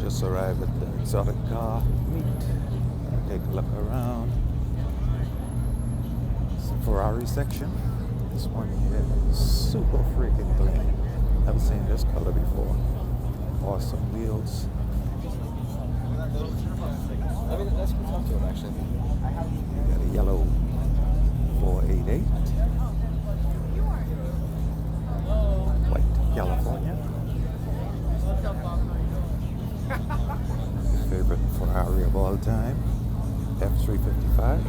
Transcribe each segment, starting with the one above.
just arrived at the exotic car meet. Take a look around. It's the Ferrari section. This one here is super freaking clean. Never seen this color before. Awesome wheels. That's good talk to him, actually. We got a yellow 488. White California. Favorite Ferrari of all time, F355.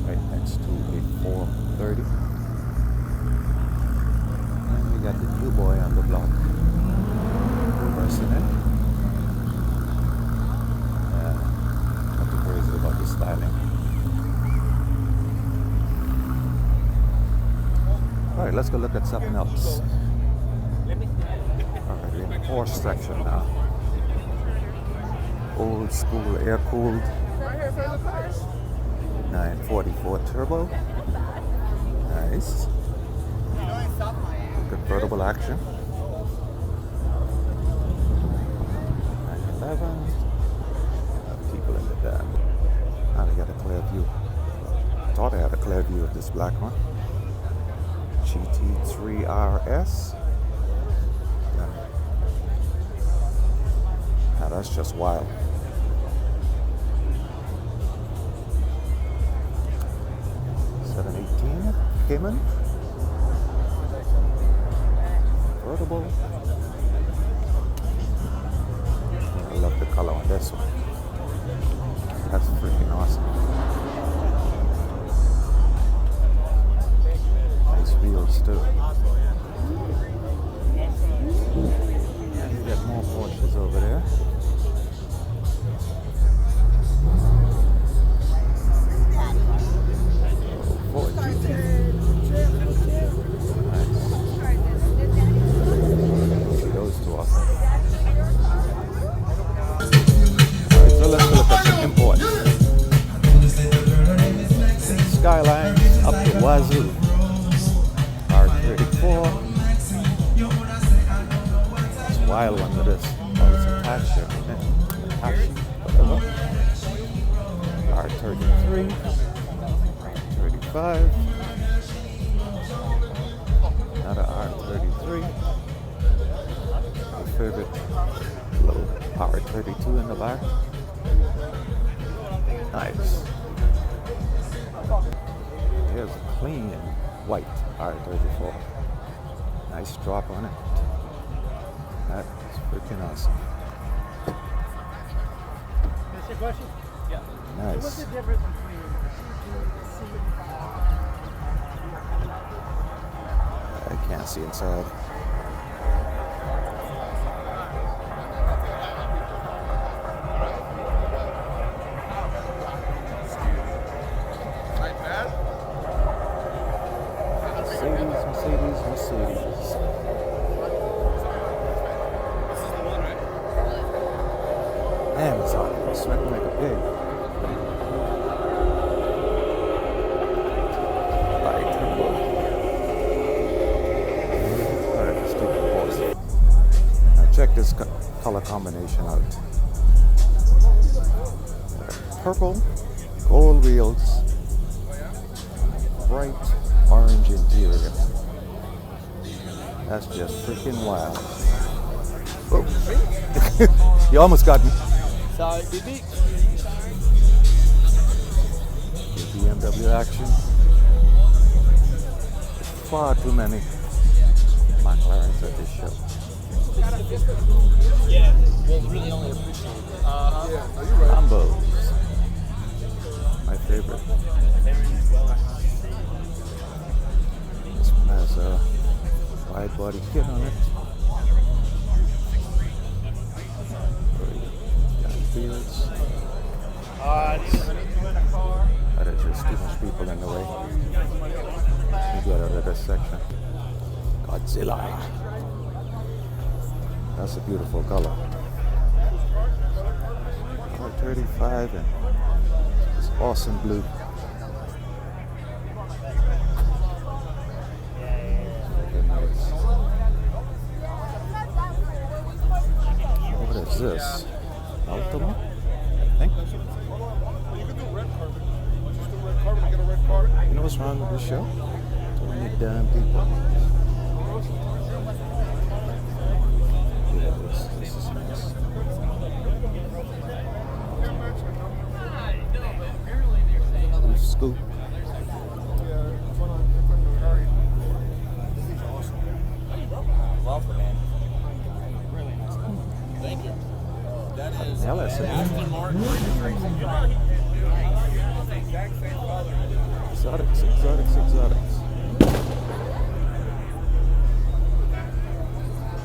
Right next to a 430. And we got the new boy on the block. Reversing it. Not too crazy about the styling. Alright, let's go look at something else. Alright, we're in the Porsche section now. Old school air-cooled 944 turbo. Nice. Convertible action. 911. People in the back. Now they got a clear view. Thought I had a clear view of this black one. GT3 RS. Now that's just wild. 718 Cayman. Convertible. I love the color on this one. That's freaking awesome. Nice wheels too. And you got more Porsches over there. Ford GT. Nice. Those two awesome. Alright, so let's look at some imports. Skyline up to Wazoo. R34. It's a wild one with this. Oh, it's a Tasha. Whatever. R33. 35. Another R33. My favorite little R32 in the back. Nice. Here's a clean white R34. Nice drop on it. That is freaking awesome. That's your question? Yeah. Nice. What's the difference between I can't see inside. Mercedes. Amazon, sweating like a pig. Alright, let's take a pause. Now check this color combination out. Purple, gold wheels, bright orange interior. That's just freaking wild. Oh. You almost got me. Sorry, BB. BMW action. Far too many McLarens at this show. Yeah, well, really only appreciated. Lambos. My favorite. This one has a wide body kit on it. Fields. But it's just too much people in the way. We get out of this section. Godzilla. That's a beautiful color. R35 and this awesome blue. Look at this. this? Ultima? I think. You can do red carpet. Just do red carpet and get a red carpet. You know what's wrong with this show? Too many damn people. Yeah, this is nice. Ooh, scoop. Love her, man. Thank you. That is Hell, that's it. Aston Martin. Exotics, exotics, exotics.